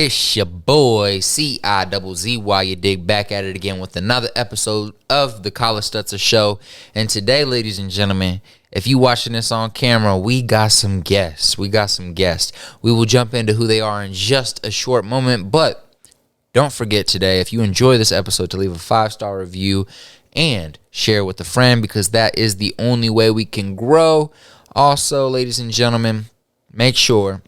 It's your boy CIZZ. You dig, back at it again with another episode of the Collis Stutzer Show. And today, ladies and gentlemen, if you watching this on camera, we got some guests. We will jump into who they are in just a short moment. But don't forget today, if you enjoy this episode, to leave a 5-star review and share with a friend, because that is the only way we can grow. Also, ladies and gentlemen, make sure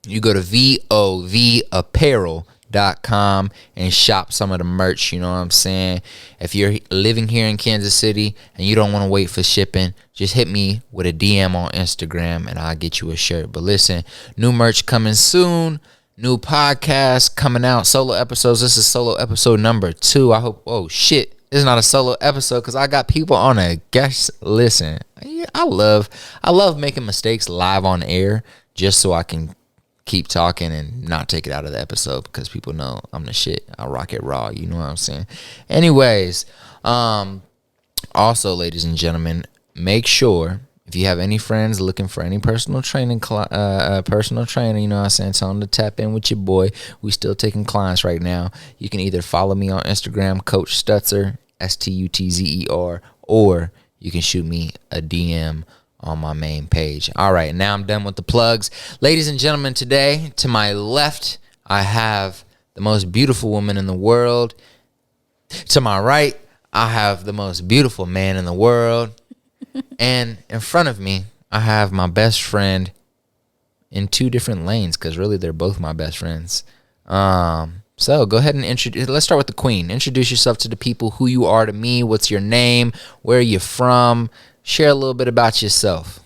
you go to vovapparel.com and shop some of the merch. You know what I'm saying? If you're living here in Kansas City and you don't want to wait for shipping, just hit me with a DM on Instagram and I'll get you a shirt. But listen, new merch coming soon. New podcast coming out. Solo episodes. This is solo episode number 2. I hope. Oh, shit. This is not a solo episode because I got people on a guest. Listen, I love making mistakes live on air just so I can keep talking and not take it out of the episode, because people know I'm the shit. I rock it raw. You know what I'm saying? Anyways, also, ladies and gentlemen, make sure if you have any friends looking for any personal training, you know what I'm saying, tell them to tap in with your boy. We still taking clients right now. You can either follow me on Instagram, Coach Stutzer, Stutzer, or you can shoot me a DM on my main page. All right, now I'm done with the plugs. Ladies and gentlemen, today, to my left, I have the most beautiful woman in the world. To my right, I have the most beautiful man in the world. And in front of me, I have my best friend in 2 different lanes, because really they're both my best friends. So go ahead and introduce. Let's start with the queen. Introduce yourself to the people, who you are to me, what's your name, where are you from, share a little bit about yourself.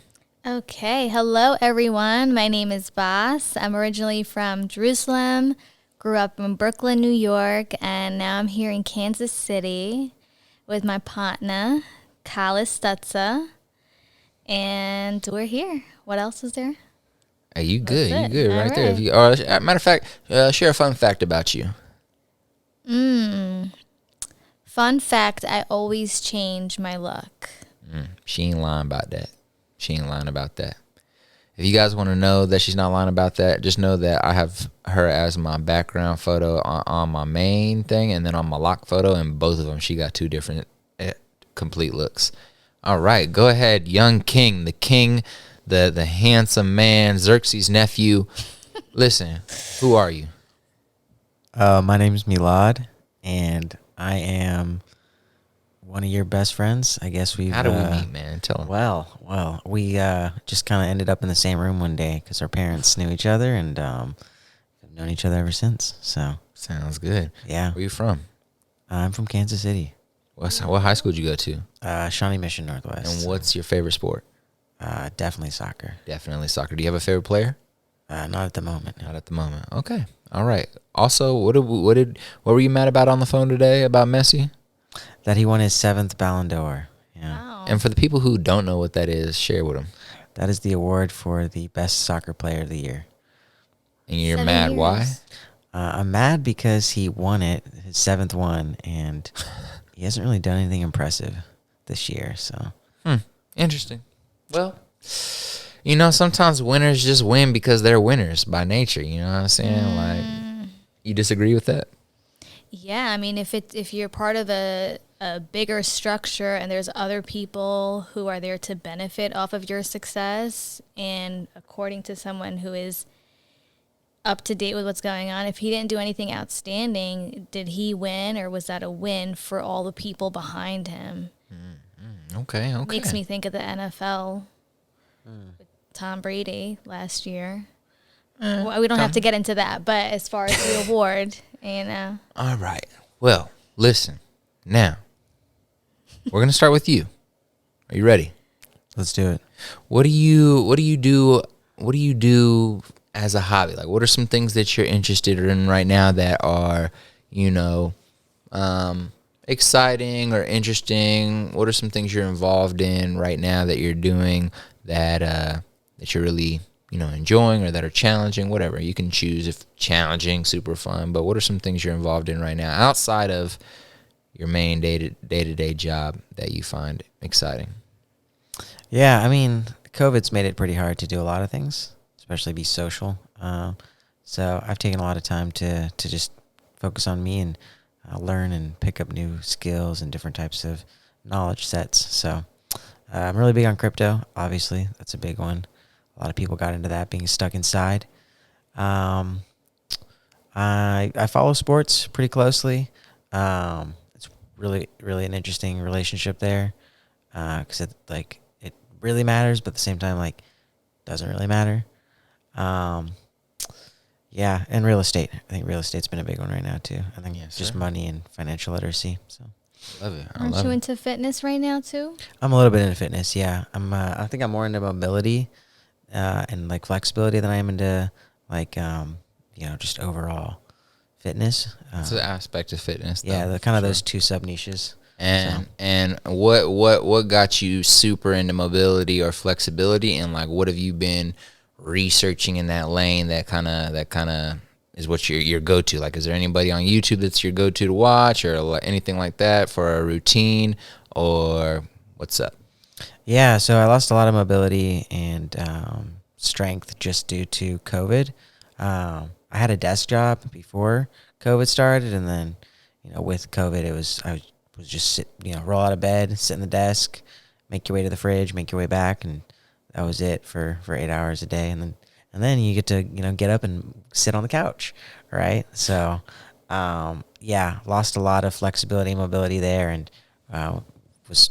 Okay. Hello, everyone. My name is Bas. I'm originally from Jerusalem, grew up in Brooklyn, New York, and now I'm here in Kansas City with my partner, Collis Stutzer, and we're here. What else is there? Hey, you good. That's You it. good right All there. right. If you, matter of fact, share a fun fact about you. Fun fact, I always change my look. She ain't lying about that. If you guys want to know that she's not lying about that, just know that I have her as my background photo on my main thing, and then on my lock photo, and both of them, she got 2 different complete looks. All right, go ahead, young king, the handsome man, Xerxes' nephew. Listen, who are you? My name is Milad, and I am one of your best friends. I guess we've... How do we meet, man? Tell him. Well, we just kind of ended up in the same room one day because our parents knew each other, and have known each other ever since. So Sounds good. yeah, Where you from? I'm from Kansas City, What high school did you go to? Shawnee Mission Northwest. And what's your favorite sport? Definitely soccer. Definitely soccer. Do you have a favorite player? Not at the moment. Not at the moment. Okay. All right. Also, what were you mad about on the phone today about Messi? That he won his 7th Ballon d'Or. Yeah, Wow. And for the people who don't know what that is, share with them. that is the award for the best soccer player of the year. And you're 7 mad. years. Why? I'm mad because he won it, his 7th one, and he hasn't really done anything impressive this year. So Interesting. Well, you know, sometimes winners just win because they're winners by nature. You know what I'm saying? Like, you disagree with that? Yeah, I mean, if you're part of a bigger structure and there's other people who are there to benefit off of your success, and according to someone who is up to date with what's going on, if he didn't do anything outstanding, did he win, or was that a win for all the people behind him? Okay. Makes me think of the NFL with Tom Brady last year. Well, we don't have to get into that, but as far as the award, you know. All right. Well, listen. Now, we're going to start with you. Are you ready? let's do it. What do you do as a hobby? Like, what are some things that you're interested in right now that are, you know, exciting or interesting? What are some things you're involved in right now that you're doing that that you're really, you know, enjoying, or that are challenging? Whatever, you can choose. If challenging, super fun, but what are some things you're involved in right now outside of your main day-to-day job that you find exciting? Yeah, I mean, COVID's made it pretty hard to do a lot of things, especially be social. So I've taken a lot of time to just focus on me and learn and pick up new skills and different types of knowledge sets. So I'm really big on crypto. Obviously, that's a big one. A lot of people got into that being stuck inside. I follow sports pretty closely. It's really an interesting relationship there, because it really matters, but at the same time doesn't really matter. Yeah, and real estate. I think real estate's been a big one right now too. I think just money and financial literacy. So love it. Aren't you into fitness right now too? I'm a little bit into fitness. Yeah, I think I'm more into mobility and flexibility than I am into just overall fitness. It's an aspect of fitness. Yeah, though, the kind of those two sub niches. And what got you super into mobility or flexibility, and what have you been researching in that lane that kind of is what your go-to? Is there anybody on YouTube that's your go-to to watch, or anything like that for a routine, or what's up? Yeah, so I lost a lot of mobility and strength just due to COVID. I had a desk job before COVID started, and then with COVID I was just roll out of bed, sit in the desk, make your way to the fridge, make your way back, and that was it for 8 hours a day. And then you get to get up and sit on the couch, right? So lost a lot of flexibility and mobility there, and was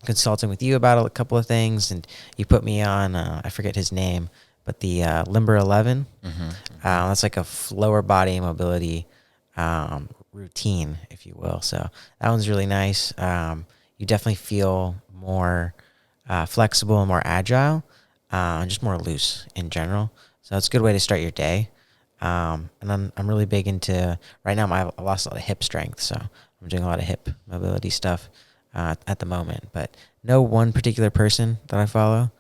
consulting with you about a couple of things, and you put me on I forget his name, but the Limber 11. Mm-hmm. That's like a lower body mobility routine, if you will. So that one's really nice. You definitely feel more flexible and more agile, and just more loose in general. So it's a good way to start your day. And I'm really big into, right now I lost a lot of hip strength, so I'm doing a lot of hip mobility stuff at the moment. But no one particular person that I follow.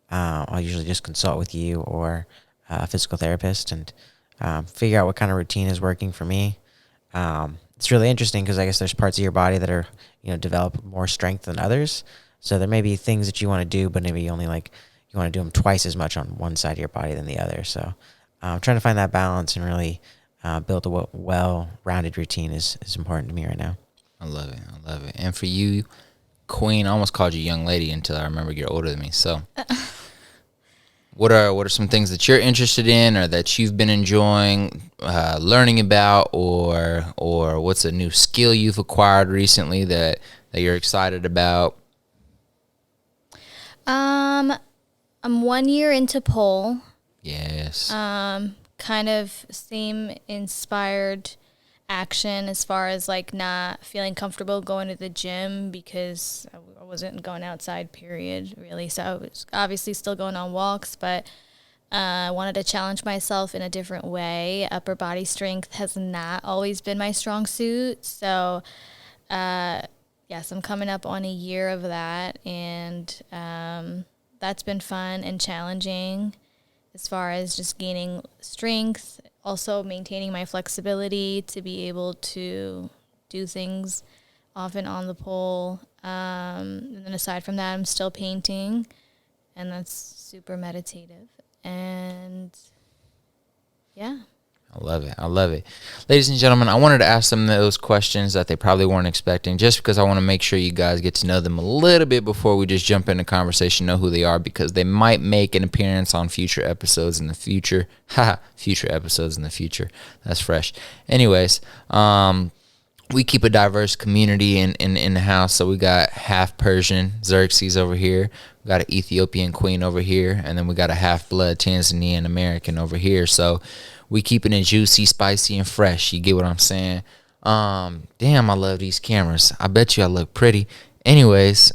I'll usually just consult with you or a physical therapist and figure out what kind of routine is working for me. It's really interesting because I guess there's parts of your body that are, develop more strength than others. So there may be things that you want to do, but maybe only you want to do them twice as much on one side of your body than the other. So trying to find that balance and really build a well-rounded routine is important to me right now. I love it. And for you, Queen, I almost called you young lady until I remembered you're older than me. So what are some things that you're interested in, or that you've been enjoying learning about, or what's a new skill you've acquired recently that you're excited about? I'm 1 year into pole. Yes. Kind of same inspired action as far as not feeling comfortable going to the gym because I wasn't going outside, period, really. So I was obviously still going on walks, but I wanted to challenge myself in a different way. Upper body strength has not always been my strong suit. So, yes, I'm coming up on a year of that, and that's been fun and challenging as far as just gaining strength, also maintaining my flexibility to be able to do things often on the pole. And then aside from that, I'm still painting, and that's super meditative. And yeah. I love it. Ladies and gentlemen, I wanted to ask them those questions that they probably weren't expecting, just because I want to make sure you guys get to know them a little bit before we just jump into conversation, know who they are, because they might make an appearance on future episodes in the future. Future episodes in the future. That's fresh. Anyways, we keep a diverse community in the house. So we got half Persian, Xerxes over here. We got an Ethiopian queen over here. And then we got a half-blood Tanzanian American over here. So we keeping it juicy, spicy, and fresh. You get what I'm saying? Damn, I love these cameras. I bet you I look pretty. Anyways,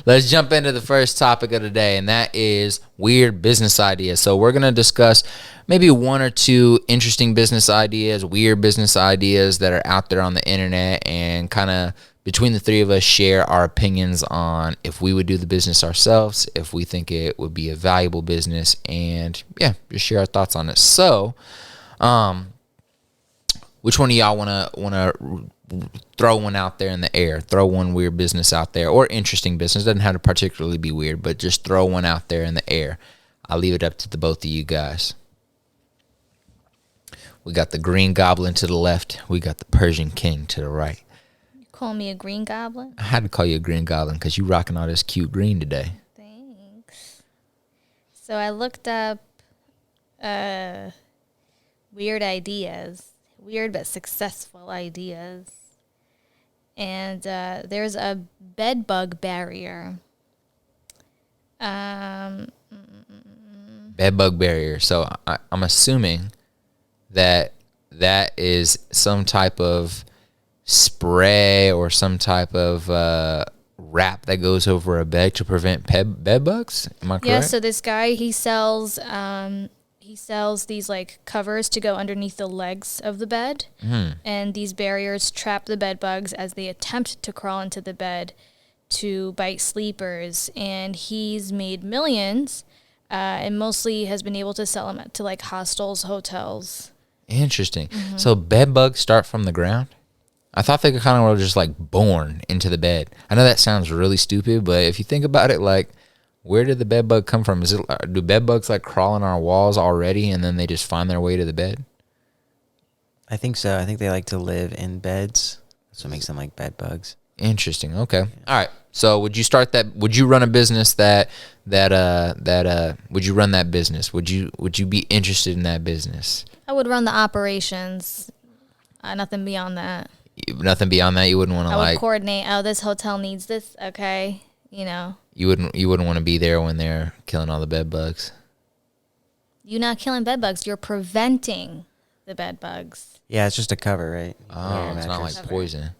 let's jump into the first topic of the day, and that is weird business ideas. So we're going to discuss maybe one or two interesting business ideas, weird business ideas that are out there on the internet, and kind of between the three of us share our opinions on if we would do the business ourselves, if we think it would be a valuable business, and yeah, just share our thoughts on it. So, which one of y'all wanna throw one out there in the air? Throw one weird business out there, or interesting business. Doesn't have to particularly be weird, but just throw one out there in the air. I'll leave it up to the both of you guys. We got the Green Goblin to the left. We got the Persian King to the right. You call me a green goblin? I had to call you a Green Goblin because you rocking all this cute green today. Thanks. So I looked up weird ideas, weird but successful ideas. And there's a bed bug barrier. Bed bug barrier. So I'm assuming that is some type of spray or some type of wrap that goes over a bed to prevent bed bugs. Am I correct? Yeah. So this guy, he sells these like covers to go underneath the legs of the bed, and these barriers trap the bed bugs as they attempt to crawl into the bed to bite sleepers. And he's made millions, and mostly has been able to sell them to like hostels, hotels. Interesting. So bed bugs start from the ground? I thought they kind of were just like born into the bed. I know that sounds really stupid, but if you think about it, like, where did the bed bug come from? Do bed bugs like crawl on our walls already and then they just find their way to the bed? I think so. I think they like to live in beds. That's what makes them like bed bugs. Interesting. Okay. All right. So would you start that? Would you run a business would you run that business? Would you be interested in that business? I would run the operations. Nothing beyond that. Nothing beyond that. You wouldn't want to I would coordinate. Oh, this hotel needs this. Okay. You know. You wouldn't want to be there when they're killing all the bed bugs. You're not killing bed bugs. You're preventing the bed bugs. Yeah, it's just a cover, right? Oh, it's not like poison.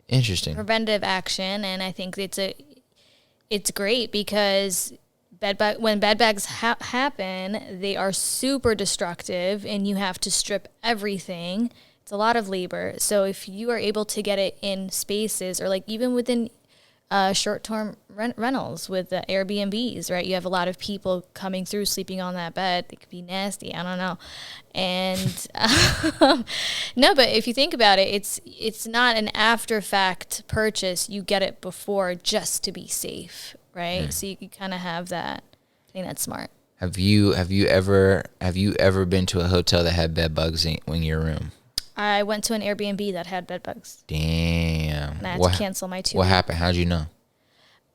Interesting. Preventative action, and I think it's great because when bed bugs happen, they are super destructive, and you have to strip everything. It's a lot of labor. So if you are able to get it in spaces, or like even within short-term rentals with the Airbnbs, right? You have a lot of people coming through, sleeping on that bed. It could be nasty. I don't know. And no, but if you think about it, it's not an after-fact purchase. You get it before just to be safe, right? So you kind of have that. I think that's smart. Have you ever been to a hotel that had bed bugs in your room? I went to an Airbnb that had bed bugs. Damn. And I had to cancel my 2 What happened? How'd you know?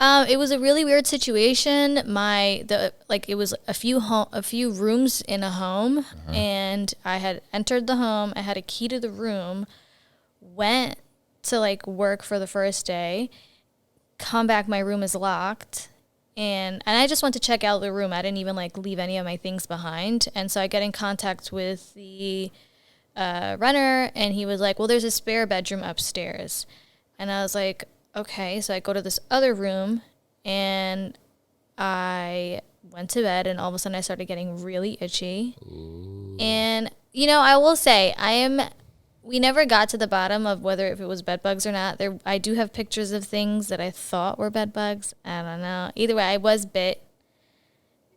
It was a really weird situation. It was a few rooms in a home, and I had entered the home. I had a key to the room, went to like work for the first day, come back, my room is locked, and I just went to check out the room. I didn't even like leave any of my things behind, and so I get in contact with the renter, and he was like, well, there's a spare bedroom upstairs. And I was like, okay. So I go to this other room, and I went to bed, and all of a sudden I started getting really itchy. Ooh. And, I will say, we never got to the bottom of whether if it was bed bugs or not. I do have pictures of things that I thought were bed bugs. I don't know. Either way, I was bit.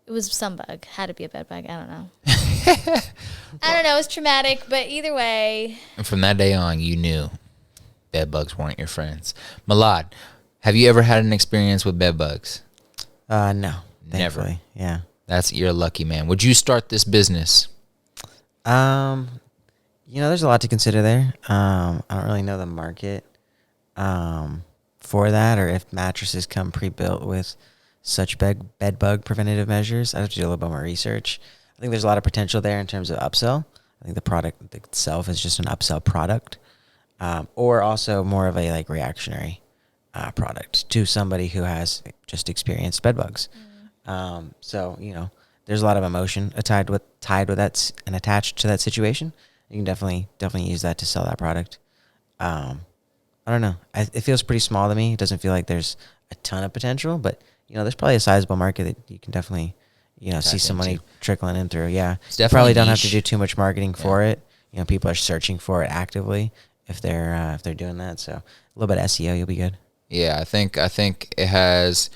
It was some bug. Had to be a bed bug. I don't know. I don't know. It was traumatic, but either way. And from that day on, you knew bed bugs weren't your friends. Milad, have you ever had an experience with bed bugs? No. Never. Thankfully. Yeah. You're a lucky man. Would you start this business? There's a lot to consider there. I don't really know the market for that, or if mattresses come pre-built with such bed bug preventative measures. I'd have to do a little bit more research. I think there's a lot of potential there in terms of upsell. I think the product itself is just an upsell product, or also more of a like reactionary product to somebody who has just experienced bed bugs. So there's a lot of emotion tied with that and attached to that situation. You can definitely use that to sell that product. I don't know. It feels pretty small to me. It doesn't feel like there's a ton of potential, but there's probably a sizable market that you can definitely see some money trickling in through. Yeah, you probably don't have to do too much marketing for it. People are searching for it actively if they're doing that. So a little bit of SEO, you'll be good. Yeah, I think it has.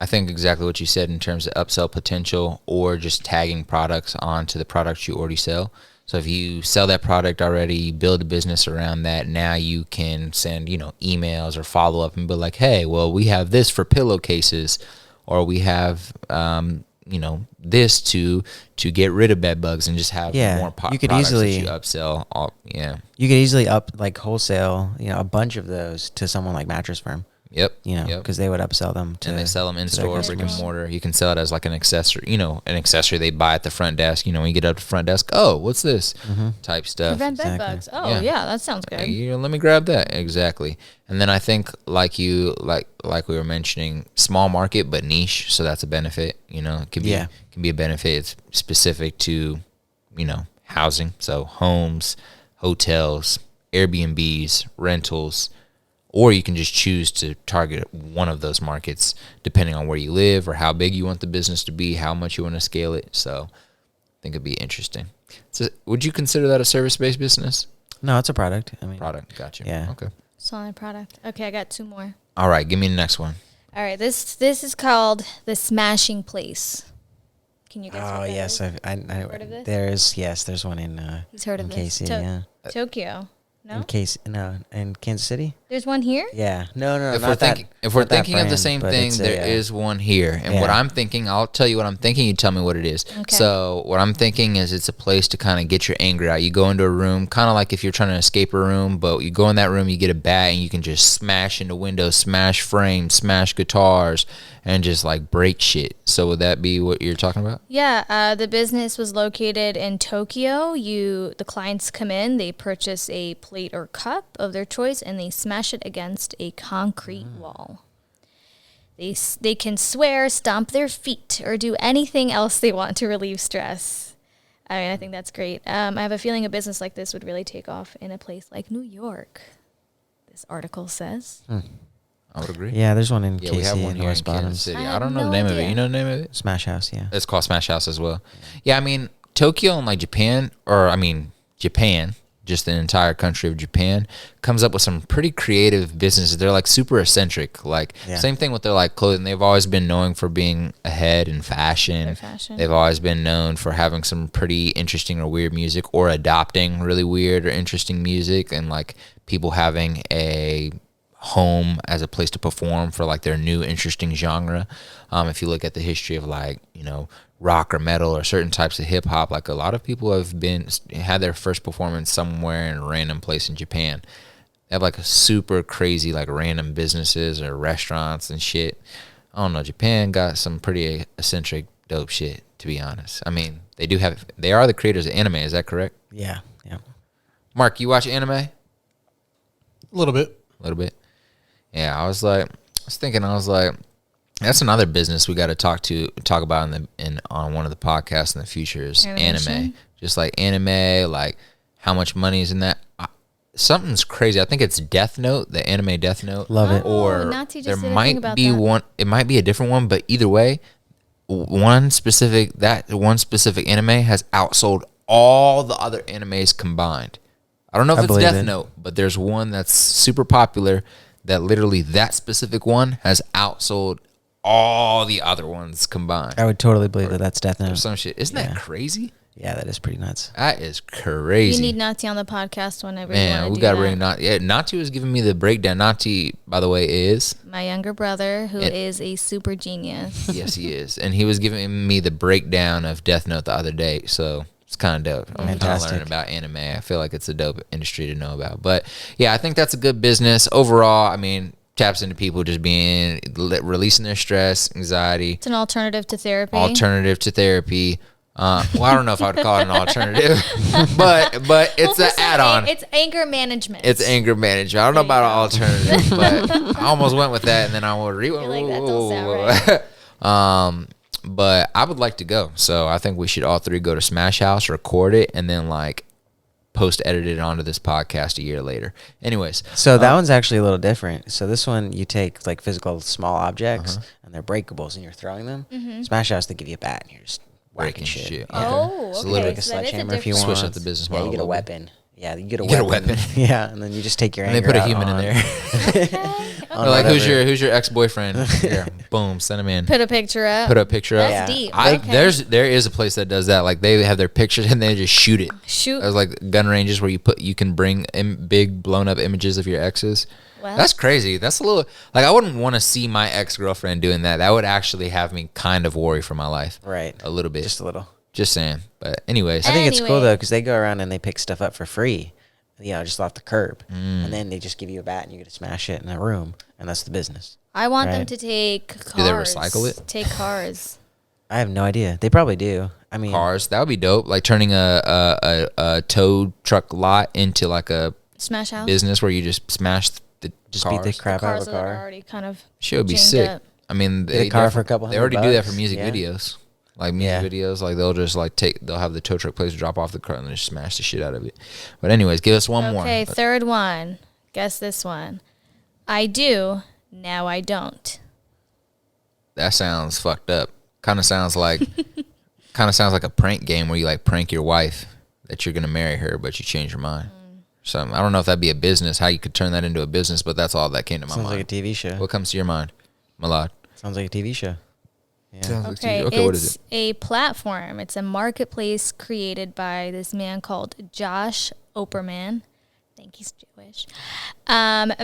I think exactly what you said in terms of upsell potential, or just tagging products onto the products you already sell. So if you sell that product already, you build a business around that. Now you can send emails or follow up and be like, hey, well, we have this for pillowcases, or we have this to get rid of bed bugs and just have more you could products easily that you upsell. You could easily wholesale, a bunch of those to someone like Mattress Firm. Yep. Because they would upsell them to, and they sell them in to their store, brick and customers. mortar. You can sell it as like an accessory, an accessory they buy at the front desk. When you get up to the front desk, oh, what's this type stuff? Prevent bed Exactly. bugs. Oh, yeah, that sounds good. Let me grab that. Exactly. And then I think like we were mentioning, small market but niche, so that's a benefit. It can be a benefit. It's specific to housing, so homes, hotels, Airbnbs, rentals, or you can just choose to target one of those markets depending on where you live or how big you want the business to be, how much you want to scale it. So I think it'd be interesting. So would you consider that a service-based business? No, it's a product. Product. Gotcha. Yeah. Okay. Solid product. Okay, I got 2 more. All right. Give me the next one. All right, this is called the Smashing Place. Can you guess what that yes, is? I Heard of this? There's one in He's heard of in this. KC, yeah. Tokyo. No? In Kansas City? There's one here? Yeah. No, If not we're that. thinking, if we're not that thinking of the brand, same but thing, it's there is one here. And what Yeah. I'm thinking, I'll tell you what I'm thinking. You tell me what it is. Okay. So what I'm thinking is it's a place to kind of get your anger out. You go into a room, kind of like if you're trying to escape a room, but you go in that room, you get a bat, and you can just smash into windows, smash frames, smash guitars, and just like break shit. So would that be what you're talking about? Yeah, the business was located in Tokyo. The clients come in, they purchase a plate or cup of their choice, and they smash it against a concrete wall. They can swear, stomp their feet, or do anything else they want to relieve stress. I think that's great. I have a feeling a business like this would really take off in a place like New York, this article says. I would agree. Yeah, there's one in Yeah, we KC have one in here in West Bottoms. Kansas City. I I don't have know the no name of it. idea. You know the name of it? Smash House, yeah. It's called Smash House as well. Yeah, I mean, Tokyo and like Japan, Japan, just the entire country of Japan, comes up with some pretty creative businesses. They're like super eccentric. Like same thing with their like clothing. They've always been known for being ahead in fashion. Their fashion. They've always been known for having some pretty interesting or weird music, or adopting really weird or interesting music, and like people having a home as a place to perform for like their new interesting genre. If you look at the history of like, rock or metal or certain types of hip hop, like a lot of people have had their first performance somewhere in a random place in Japan. They have like a super crazy like random businesses or restaurants and shit. I don't know. Japan got some pretty eccentric, dope shit, to be honest. I mean, they are the creators of anime. Is that correct? Yeah. Mark, you watch anime? A little bit. A little bit. Yeah, I was thinking, that's another business we got to talk about on one of the podcasts in the future is Animation? anime. Just like anime, like how much money is in that. Something's crazy. I think it's Death Note, the anime Death Note. Love it. Or Nati just there did a thing might about be that. one. It might be a different one, but either way, one specific anime has outsold all the other animes combined. I don't know if I it's believe Death it. Note, but there's one that's super popular that literally that specific one has outsold all the other ones combined. I would totally believe that that's Death Or Note. some shit. Isn't that Yeah. crazy? Yeah, that is pretty nuts. That is crazy. You need Nati on the podcast whenever you Man, want we to gotta do bring that. Nati. Yeah, Nati was giving me the breakdown. Nati, by the way, is My younger brother, who is a super genius. yes, he is, and he was giving me the breakdown of Death Note the other day. So it's kind of dope. I'm kind of Fantastic. learning about anime. I feel like it's a dope industry to know about. But yeah, I think that's a good business overall. I mean, taps into people just releasing their stress, anxiety. It's an alternative to therapy. Alternative to therapy. Well, I don't know if I would call it an alternative, but it's Well, an add-on. It's anger management. It's anger management. I don't know There you about an alternative, but I almost went with that, and then I will like, that don't sound But I would like to go, so I think we should all three go to Smash House, record it, and then like post-edit it onto this podcast a year later. Anyways, So that one's actually a little different. So this one, you take like physical small objects, and they're breakables, and you're throwing them. Smash House, they give you a bat, and you're just whacking breaking shit. shit. Yeah. Oh, So okay. literally Like a so that is sledgehammer if you different- want. Switch up the business Yeah, model you get a a little bit. weapon. Yeah, you get a You get a weapon. weapon. Yeah, and then you just take your And they anger put a out human in on- there. on They're like, whatever. who's your ex-boyfriend? Here, boom, send him in. Put a picture up. Put a picture up. That's Yeah. deep. I okay. there is a place that does that. Like they have their pictures and they just shoot it. Shoot. There's like gun ranges where you can bring big blown up images of your exes. Well, That's crazy. That's a little like I wouldn't want to see my ex-girlfriend doing that. That would actually have me kind of worry for my life. Right. A little bit. Just a little. Just saying. But anyways, I think it's cool Anyway. though because they go around and they pick stuff up for free, just off the curb, and then they just give you a bat and you get to smash it in a room, and that's the business. I want them Right. to take cars. Do they recycle it? Take cars. I have no idea. They probably do. I mean, cars, that would be dope. Like turning a tow truck lot into like a Smash house. business where you just smash the just cars. beat the crap out Cars of a that are car. already kind of Shit would be chained sick. up. I mean, Get a car for a couple They already $100 do that for music yeah. videos. Like music videos, like they'll just like they'll have the tow truck place drop off the car and then just smash the shit out of it. But anyways, give us one more. Okay, third one. Guess this one. I do, now I don't. That sounds fucked up. Kind of sounds like a prank game where you like prank your wife that you're gonna marry her, but you change your mind. Something. I don't know if that'd be a business. How you could turn that into a business, but that's all that came to my Sounds mind. like a TV show. What comes to your mind, Milad? Sounds like a TV show. Yeah. Okay, Okay, what is it's it? a platform. It's a marketplace created by this man called Josh Operman. I think he's Jewish.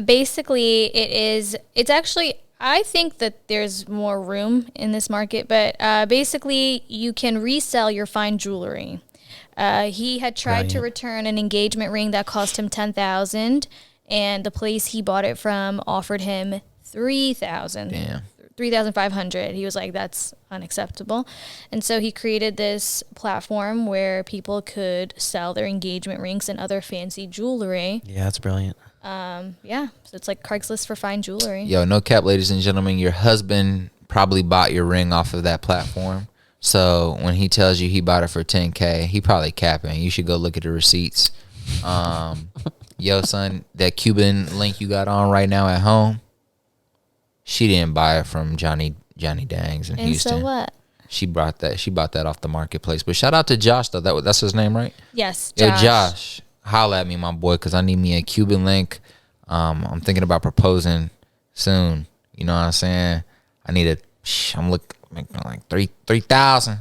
Basically, it's actually, I think that there's more room in this market, but basically, you can resell your fine jewelry. He had tried to return an engagement ring that cost him $10,000, and the place he bought it from offered him $3,000. Damn. 3,500. He was like, that's unacceptable. And so he created this platform where people could sell their engagement rings and other fancy jewelry. Yeah, that's brilliant. Yeah, so it's like Craigslist for fine jewelry. Yo, no cap, ladies and gentlemen. Your husband probably bought your ring off of that platform. So when he tells you he bought it for $10K, he probably capping. You should go look at the receipts. Yo, son, that Cuban link you got on right now at home, she didn't buy it from Johnny Dangs in And Houston. so what? She bought that off the marketplace. But shout out to Josh though. That's his name, right? Yes, Yo, Josh. Josh, holla at me, my boy, because I need me a Cuban link. I'm thinking about proposing soon. You know what I'm saying? I need I'm looking like 3,000.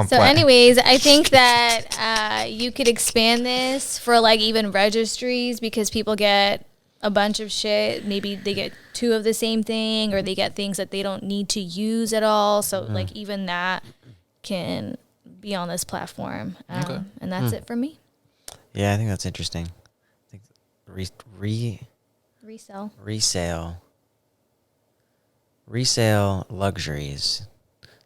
So anyways, I think that you could expand this for like even registries because people get a bunch of shit. Maybe they get two of the same thing or they get things that they don't need to use at all. So like even that can be on this platform. And that's it for me. Yeah, I think that's interesting. I think Resell. resale luxuries.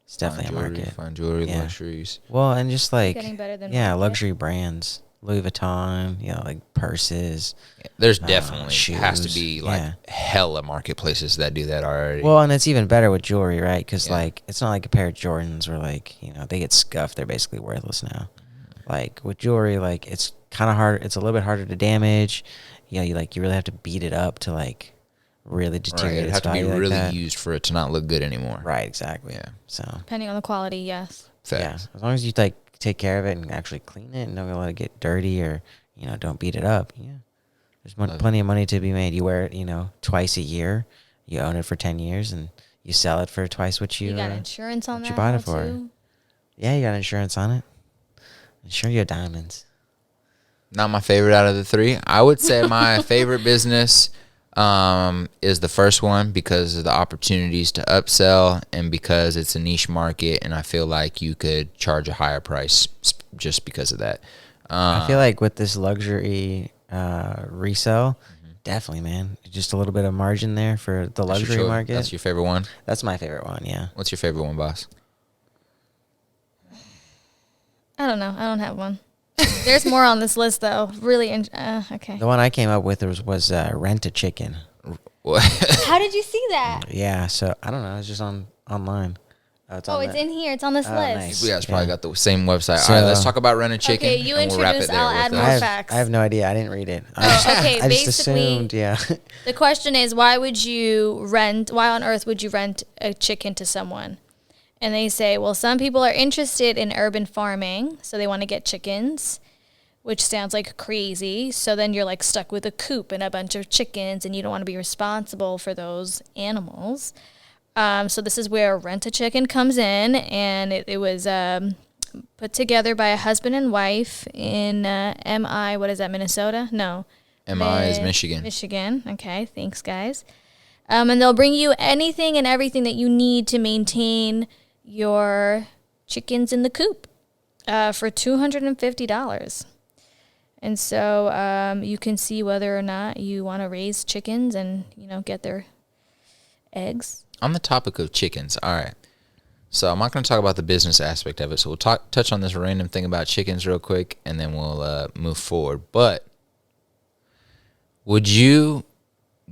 It's definitely a market. Fine jewelry, Yeah. luxuries. Well, and just like Getting better than yeah, market. luxury brands, Louis Vuitton, like purses. There's definitely has to shoes, be like yeah. hella marketplaces that do that already. Well, and it's even better with jewelry, right? Because Yeah. like it's not like a pair of Jordans where like they get scuffed. They're basically worthless now. Like with jewelry, like it's kind of hard. It's a little bit harder to damage. You really have to beat it up to like really right, deteriorate it'd its have to be value like really that. used for it to not look good anymore. Right, exactly. Yeah. So Depending on the quality, yes. yeah, Facts. as long as you like take care of it and actually clean it and don't let it get dirty or don't beat it up. Yeah, there's plenty of money to be made. You wear it, twice a year. You own it for 10 years and you sell it for twice what you. You got insurance on what that you bought now it for. too? Yeah, you got insurance on it. Insure your diamonds. Not my favorite out of the three. I would say my favorite business is the first one because of the opportunities to upsell and because it's a niche market and I feel like you could charge a higher price just because of that. I feel like with this luxury resale, definitely, man. Just a little bit of margin there for the That's your luxury choice. market. That's your favorite one? That's my favorite one, yeah. What's your favorite one, boss? I don't know. I don't have one. There's more on this list though. Really, okay. The one I came up with was Rent a Chicken. How did you see that? Yeah, so I don't know. It's just online. It's in here. It's on this list. nice. You guys probably got the same website. So- All right, let's talk about Rent a Chicken. Okay, you and we'll wrap it introduce, there I'll with add us. more facts. I have no idea. I didn't read it. Okay, I just basically- assumed, yeah. The question is, why on earth would you rent a chicken to someone? And they say, well, some people are interested in urban farming, so they want to get chickens, which sounds like crazy. So then you're like stuck with a coop and a bunch of chickens, and you don't want to be responsible for those animals. So this is where Rent a Chicken comes in, and it was put together by a husband and wife in Minnesota? No. MI is Michigan. Michigan. Okay, thanks, guys. And they'll bring you anything and everything that you need to maintain your chickens in the coop for $250. And so you can see whether or not you want to raise chickens and, get their eggs. On the topic of chickens, all right. So I'm not going to talk about the business aspect of it. So we'll touch on this random thing about chickens real quick, and then we'll move forward. But would you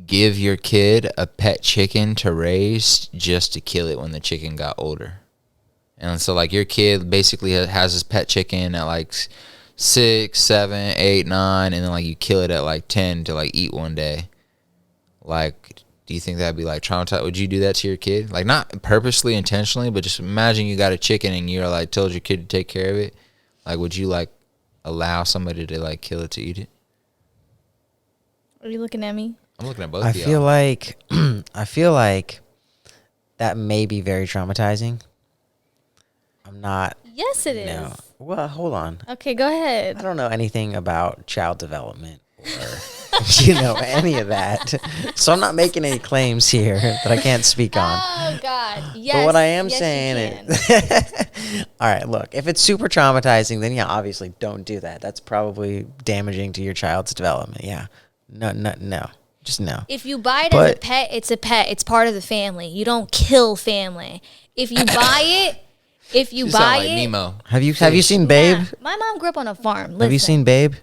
give your kid a pet chicken to raise just to kill it when the chicken got older? And so, like, your kid basically has his pet chicken at, like, 6, 7, 8, 9, and then, like, you kill it at, like, 10 to, like, eat one day. Like, do you think that'd be, like, traumatized? Would you do that to your kid? Like, not purposely, intentionally, but just imagine you got a chicken and you're, like, told your kid to take care of it. Like, would you, like, allow somebody to, like, kill it to eat it? Are you looking at me? I'm looking at both I of y'all. feel like I feel like that may be very traumatizing. I'm not. Yes, it is. No. Well, hold on. Okay, go ahead. I don't know anything about child development or any of that. So I'm not making any claims here that I can't speak on. Oh, God. Yes. But what I am yes, saying you can. is, all right, look, if it's super traumatizing, then yeah, obviously don't do that. That's probably damaging to your child's development. Yeah. No. Just no. If you buy it as a pet, it's a pet. It's part of the family. You don't kill family. If you buy it, You sound like Nemo. Have you seen Babe? Yeah. My mom grew up on a farm. Listen. Have you seen Babe?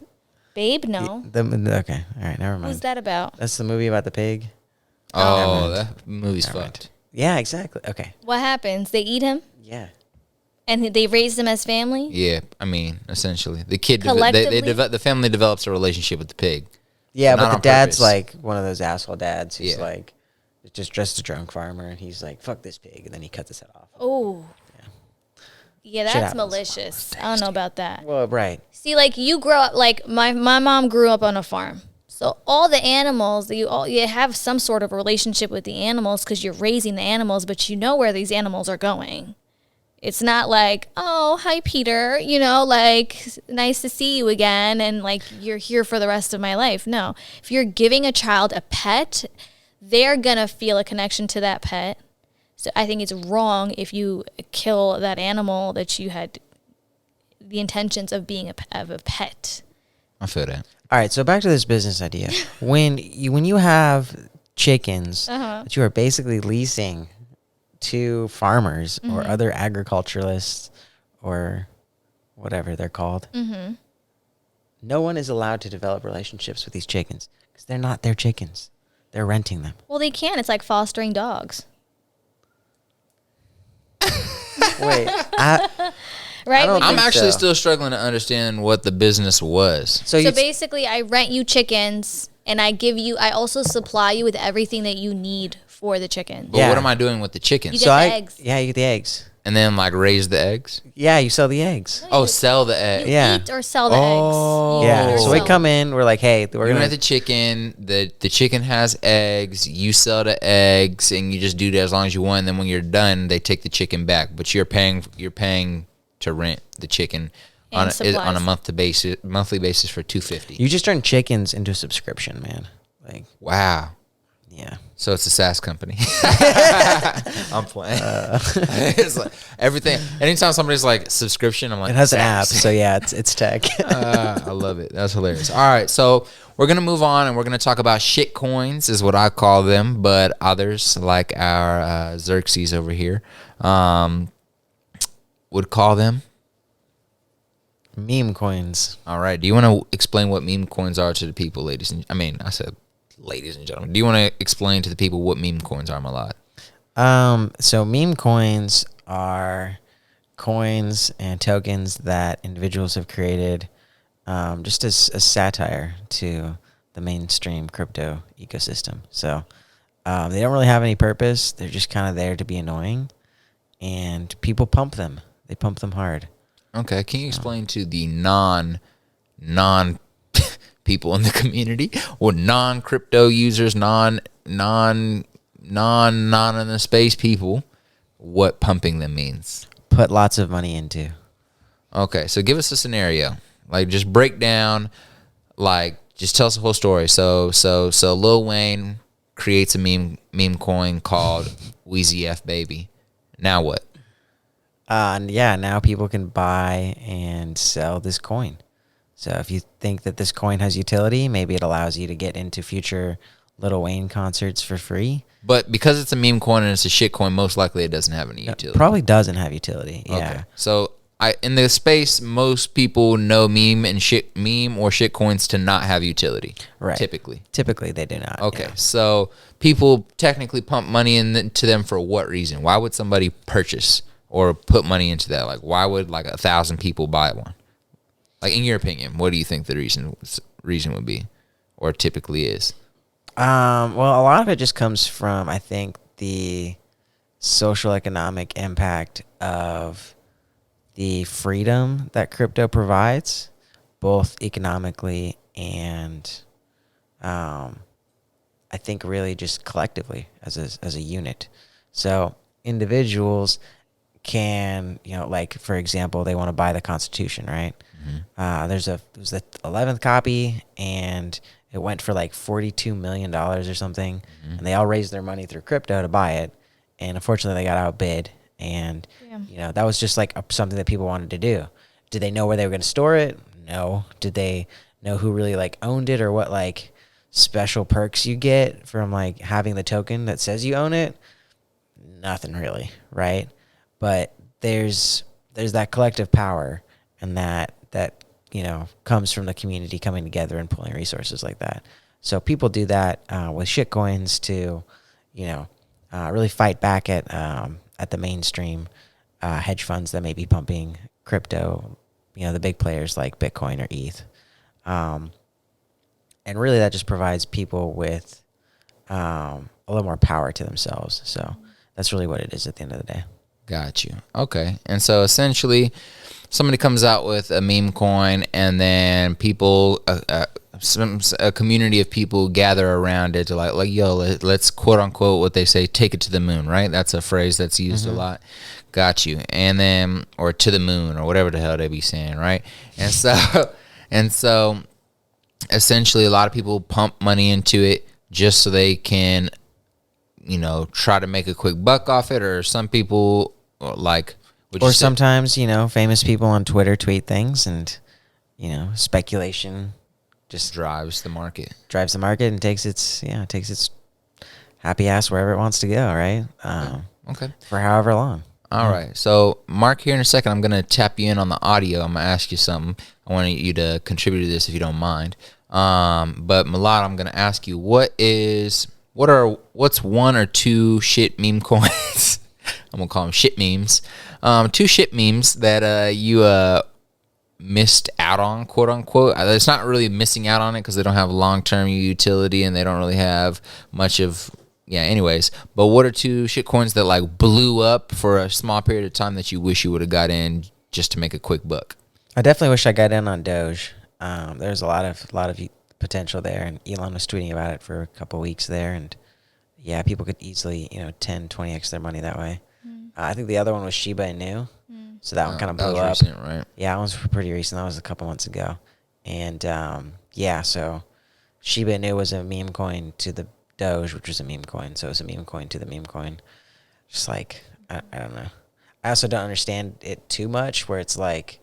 Babe? No. Okay. All right. Never mind. What's that about? That's the movie about the pig. Oh, that movie's fucked. Yeah, exactly. Okay. What happens? They eat him? Yeah. And they raise them as family? Yeah, I mean, essentially. The kid, Collectively? the family develops a relationship with the pig. Yeah, Not but the on dad's purpose. like one of those asshole dads who's Yeah. like just a drunk farmer, and he's like, "Fuck this pig," and then he cuts his head off. Oh. Yeah, Shit that's happens. malicious. I don't know about that. Well, right. See, like you grow up, like my mom grew up on a farm. So all the animals, you have some sort of relationship with the animals because you're raising the animals, but you know where these animals are going. It's not like, oh, hi, Peter, like, nice to see you again, and, like, you're here for the rest of my life. No. If you're giving a child a pet, they're going to feel a connection to that pet. So I think it's wrong if you kill that animal that you had the intentions of being a pet. I feel that. All right, so back to this business idea. When you have chickens that you are basically leasing to farmers or other agriculturalists or whatever they're called, no one is allowed to develop relationships with these chickens because they're not their chickens. They're renting them. Well, they can. It's like fostering dogs. Wait, Right? don't I'm think actually so. still struggling to understand what the business was. so So you basically, I rent you chickens, and I also supply you with everything that you need for the chicken. But Yeah. what am I doing with the chickens? You get the eggs. Yeah, you get the eggs. And then, like, raise the eggs? Yeah, you sell the eggs. Oh, sell the eggs. You Yeah. eat or sell the Oh. eggs. You eat Yeah, or so we sell come in, we're like, hey, we're You gonna rent the chicken, the chicken has eggs, you sell the eggs, and you just do that as long as you want. And then when you're done, they take the chicken back. But you're paying to rent the chicken on And a supplies. monthly basis for $250. You just turn chickens into a subscription, man. Like, Wow. yeah. So it's a SaaS company. I'm playing. It's like everything. Anytime somebody's like subscription, I'm like, It has an app, SaaS. so yeah, it's tech. I love it. That's hilarious. All right, so we're gonna move on and we're gonna talk about shit coins, is what I call them, but others like our Xerxes over here would call them. Meme coins. All right. Do you want to explain what meme coins are to the people, ladies and I said ladies and gentlemen. Do you want to explain to the people what meme coins are, Milad? So meme coins are coins and tokens that individuals have created just as a satire to the mainstream crypto ecosystem. So they don't really have any purpose. They're just kind of there to be annoying, and people pump them. They pump them hard. Okay. Can you explain to the non people in the community or non-crypto users, non in the space people, what pumping them means? Put lots of money into. Okay, so give us a scenario. Like, just break down, like, Just tell us the whole story. So Lil Wayne creates a meme coin called Wheezy F Baby. Now what? Now people can buy and sell this coin. So if you think that this coin has utility, maybe it allows you to get into future Lil Wayne concerts for free. But because it's a meme coin and it's a shit coin, most likely it doesn't have any utility. It probably doesn't have utility. Yeah. Okay. So in the space, most people know meme or shit coins to not have utility. Right. Typically they do not. Okay. Yeah. So people technically pump money into them for what reason? Why would somebody purchase or put money into that? Like, why would like 1,000 people buy one? Like, in your opinion, what do you think the reason would be, or typically is? Well, a lot of it just comes from, I think, the social economic impact of the freedom that crypto provides, both economically and, I think, really just collectively as a unit. So individuals can, like, for example, they want to buy the Constitution, right? Mm-hmm. There's the 11th copy, and it went for like $42 million or something, mm-hmm. and they all raised their money through crypto to buy it, and unfortunately they got outbid, and that was just like something that people wanted to do. Did they know where they were going to store it? No. Did they know who really like owned it, or what like special perks you get from like having the token that says you own it? Nothing really, right? But there's that collective power, and that comes from the community coming together and pulling resources like that. So people do that with shitcoins to, really fight back at the mainstream hedge funds that may be pumping crypto, the big players like Bitcoin or ETH. And really that just provides people with a little more power to themselves. So that's really what it is at the end of the day. Got you. Okay. And so essentially somebody comes out with a meme coin, and then people, a community of people gather around it to like, yo, let's quote unquote what they say, take it to the moon, right? That's a phrase that's used mm-hmm. a lot. Got you. And then, or to the moon, or whatever the hell they be saying, right? And so essentially a lot of people pump money into it just so they can, try to make a quick buck off it, or some people like, or sometimes, famous people on Twitter tweet things, and, speculation just drives the market and takes its happy ass wherever it wants to go. Right. Okay. For however long. All right. So Mark, here in a second, I'm going to tap you in on the audio. I'm going to ask you something. I want you to contribute to this if you don't mind. But Milad, I'm going to ask you, what's one or two shit meme coins? I'm going to call them shit memes. 2 shit memes that you missed out on, quote unquote. It's not really missing out on it because they don't have long-term utility and they don't really have much of, anyways. But what are 2 shit coins that like blew up for a small period of time that you wish you would have got in just to make a quick buck? I definitely wish I got in on Doge. There's a lot of potential there, and Elon was tweeting about it for a couple weeks there, and people could easily 10, 20x their money that way. I think the other one was Shiba Inu. So that one kind of blew up. Recent, right? Yeah, that was pretty recent. That was a couple months ago. And so Shiba Inu was a meme coin to the Doge, which was a meme coin. So it was a meme coin to the meme coin. Just like, I don't know. I also don't understand it too much, where it's like,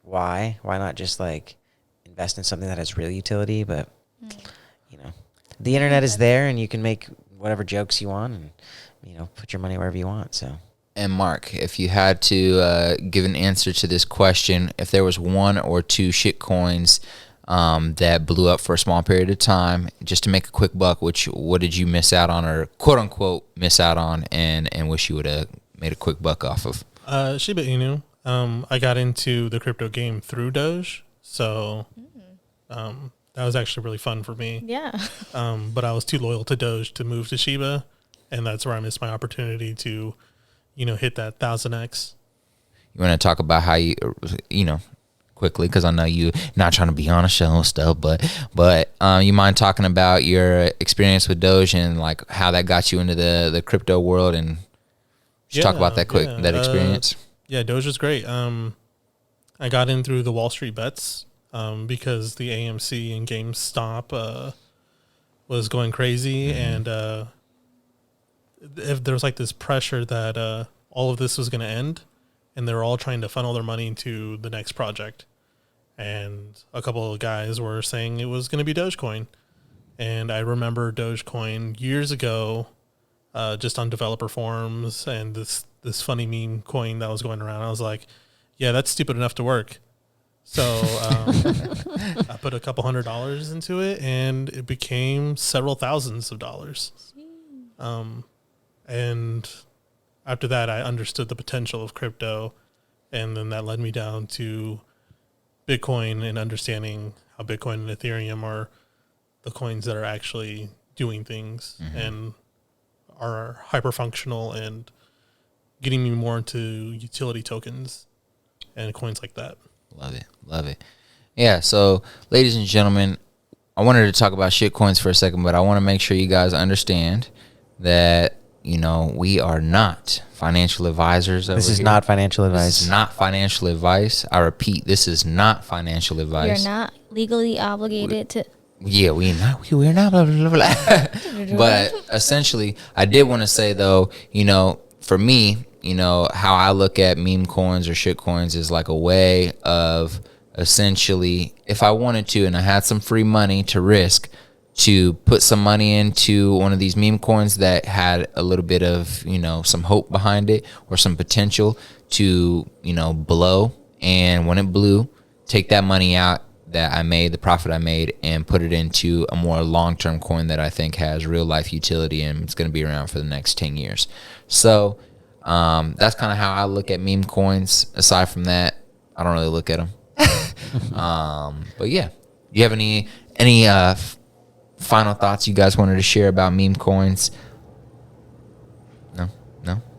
why? Why not just like invest in something that has real utility? But, the internet is there, and you can make whatever jokes you want and, put your money wherever you want. So. And Mark, if you had to give an answer to this question, if there was 1 or 2 shit coins that blew up for a small period of time, just to make a quick buck, what did you miss out on, or quote unquote miss out on, and wish you would have made a quick buck off of? Shiba Inu. I got into the crypto game through Doge, so that was actually really fun for me. Yeah. But I was too loyal to Doge to move to Shiba, and that's where I missed my opportunity to hit that 1000x. You want to talk about how you quickly, because I know you not trying to be on a show and stuff, but you mind talking about your experience with Doge and like how that got you into the crypto world, and just talk about that that experience. Doge was great. I got in through the Wall Street Bets because the AMC and GameStop was going crazy, and if there was like this pressure that all of this was going to end, and they were all trying to funnel their money into the next project. And a couple of guys were saying it was going to be Dogecoin. And I remember Dogecoin years ago, just on developer forums, and this funny meme coin that was going around. I was like, yeah, that's stupid enough to work. So I put a couple $100 into it, and it became several thousands of dollars. And after that, I understood the potential of crypto, and then that led me down to Bitcoin and understanding how Bitcoin and Ethereum are the coins that are actually doing things and are hyper functional, and getting me more into utility tokens and coins like that. Love it. Yeah, so ladies and gentlemen, I wanted to talk about shitcoins for a second, but I want to make sure you guys understand that, you know, we are not financial advisors over This is here. not financial advice. This is not financial advice. I repeat, this is not financial advice. You're not legally obligated to. Yeah, we're not blah, blah, blah, blah. But essentially, I did want to say, though, you know, for me, you know, how I look at meme coins or shit coins is like a way of essentially, if I wanted to and I had some free money to risk, to put some money into one of these meme coins that had a little bit of, you know, some hope behind it or some potential to, you know, blow. And when it blew, take that money out that I made, the profit I made, and put it into a more long-term coin that I think has real life utility and it's going to be around for the next 10 years. So that's kind of how I look at meme coins. Aside from that, I don't really look at them. But yeah, do you have any final thoughts you guys wanted to share about meme coins? No.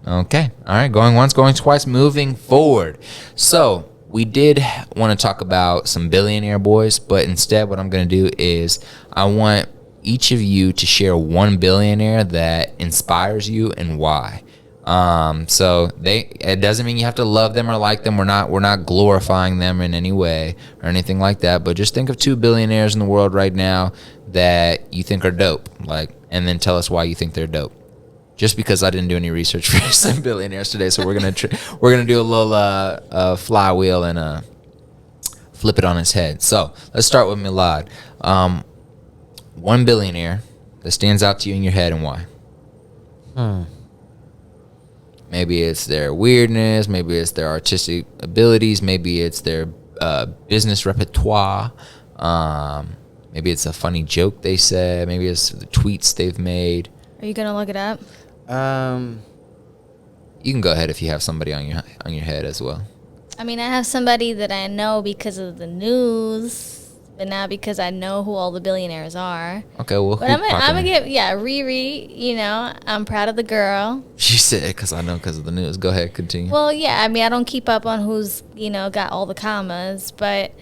Okay. All right. Going once, going twice. Moving forward. So we did want to talk about some billionaire boys, but instead, what I'm going to do is I want each of you to share one billionaire that inspires you and why. So it doesn't mean you have to love them or like them. We're not glorifying them in any way or anything like that, but just think of 2 billionaires in the world right now that you think are dope, and then tell us why you think they're dope. Just because I didn't do any research for some billionaires today, so we're gonna do a little flywheel and flip it on its head. So let's start with Milad. One billionaire that stands out to you in your head and why. Maybe it's their weirdness. Maybe it's their artistic abilities. Maybe it's their business repertoire. Maybe it's a funny joke they said. Maybe it's the tweets they've made. Are you gonna look it up? You can go ahead if you have somebody on your head as well. I mean, I have somebody that I know because of the news, but not because I know who all the billionaires are. Okay, well, but I'm gonna give Riri. You know, I'm proud of the girl. She said because of the news. Go ahead, continue. Well, yeah, I mean, I don't keep up on who's got all the commas, but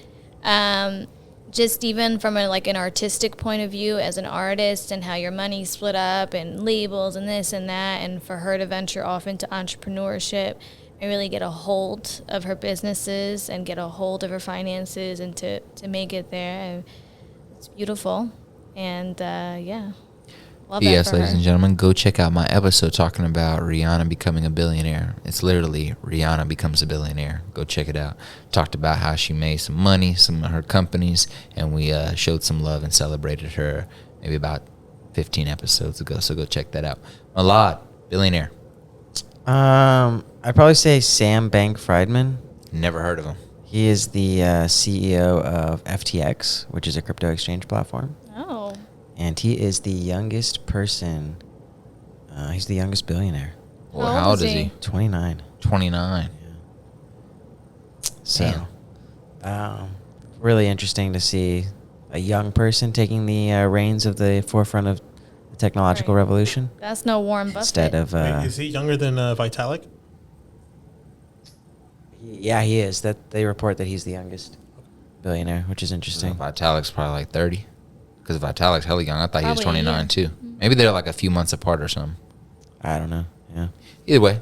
just even from an artistic point of view as an artist and how your money's split up and labels and this and that, and for her to venture off into entrepreneurship and really get a hold of her businesses and get a hold of her finances and to make it there. And it's beautiful. And love that Yes, for ladies her. and gentlemen, go check out my episode talking about Rihanna becoming a billionaire. It's literally Rihanna becomes a billionaire. Go check it out. Talked about how she made some money, some of her companies, and we showed some love and celebrated her maybe about 15 episodes ago. So go check that out. Milad, billionaire. I'd probably say Sam Bankman-Friedman. Never heard of him. He is the CEO of FTX, which is a crypto exchange platform. Oh. And he is the youngest person. He's the youngest billionaire. Well, how old is he? 29. 29. Yeah. So, really interesting to see a young person taking the reins of the forefront of the technological revolution. That's no Warren Buffett. Instead of... Wait, is he younger than Vitalik? Yeah, he is. That they report that he's the youngest billionaire, which is interesting. Vitalik's probably like 30. Because Vitalik's hella young. I thought he was Probably, 29 yeah. too. Maybe they're like a few months apart or something. I don't know. Yeah. Either way.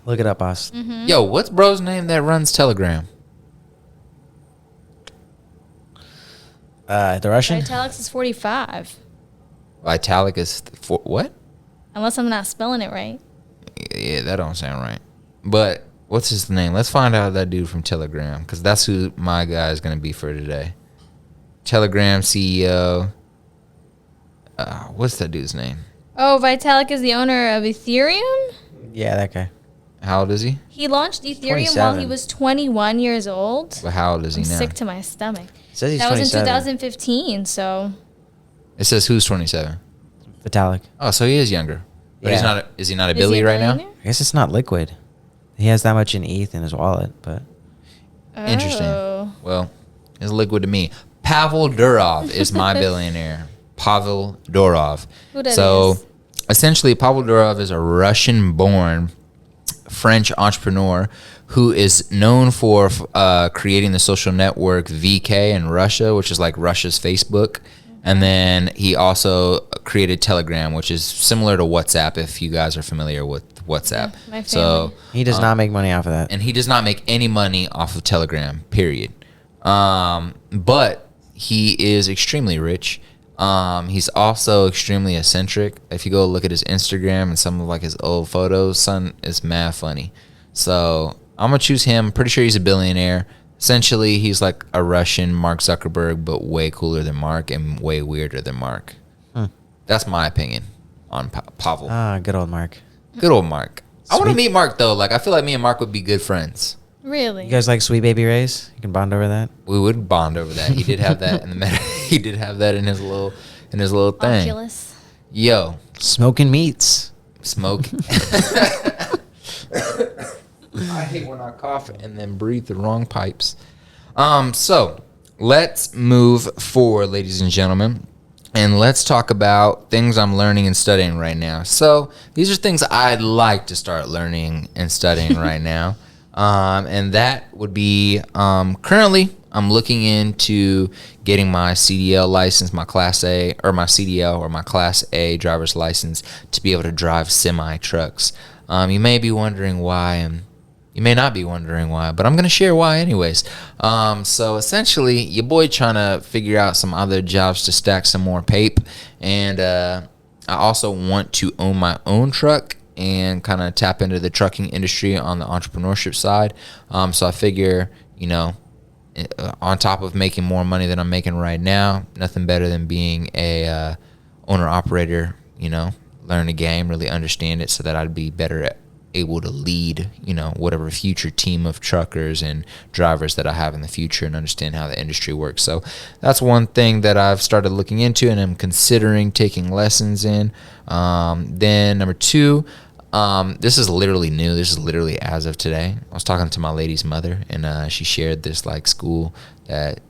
Look it up, boss. Mm-hmm. Yo, what's bro's name that runs Telegram? The Russian? Vitalik's is 45. Vitalik is what? Unless I'm not spelling it right. Yeah, that don't sound right. But what's his name? Let's find out that dude from Telegram, because that's who my guy is going to be for today. Telegram CEO. What's that dude's name? Oh, Vitalik is the owner of Ethereum? Yeah, that guy. How old is he? He launched Ethereum while he 27. was 21 years old. But how old is he I'm now? sick to my stomach. It says he's That was in 27. 2015, so... It says who's 27. Vitalik. Oh, so he is younger. But he's Yeah. not. Is he not a Is he Billy a right now? billionaire? I guess it's not liquid. He has that much in ETH in his wallet, but Interesting. Oh. Well, it's liquid to me. Pavel Durov is my billionaire. Pavel Durov. Who that So, is? essentially, Pavel Durov is a Russian-born French entrepreneur who is known for creating the social network VK in Russia, which is like Russia's Facebook. And then he also created Telegram, which is similar to WhatsApp, if you guys are familiar with WhatsApp. My So, family. he does not make money off of that. and he does not make any money off of Telegram, period. But he is extremely rich. He's also extremely eccentric. If you go look at his Instagram and some of like his old photos, son is mad funny. So I'm gonna choose him. Pretty sure he's a billionaire. Essentially, he's like a Russian Mark Zuckerberg, but way cooler than Mark and way weirder than Mark. That's my opinion on Pavel. Ah, good old Mark. Good old Mark. I want to Sweet. meet Mark though. Like I feel like me and Mark would be good friends. Really? You guys like Sweet Baby Ray's? You can bond over that. We would bond over that. He did have that in the he did have that in his little thing. Oculus. Yo, Smoking meats. smoke. I hate when I cough and then breathe the wrong pipes. So let's move forward, ladies and gentlemen, and let's talk about things I'm learning and studying right now. So these are things I'd like to start learning and studying right now. And that would be currently I'm looking into getting my CDL license, my Class A, or my CDL or my Class A driver's license to be able to drive semi trucks. You may be wondering why, and you may not be wondering why, but I'm going to share why anyways. So essentially, your boy trying to figure out some other jobs to stack some more pape, and I also want to own my own truck and kind of tap into the trucking industry on the entrepreneurship side. So I figure, you know, on top of making more money than I'm making right now, nothing better than being a owner operator, you know, learn the game, really understand it so that I'd be better able to lead, you know, whatever future team of truckers and drivers that I have in the future and understand how the industry works. So that's one thing that I've started looking into and I'm considering taking lessons in. Then number two, this is literally new. This is literally as of today. I was talking to my lady's mother, and she shared this like school that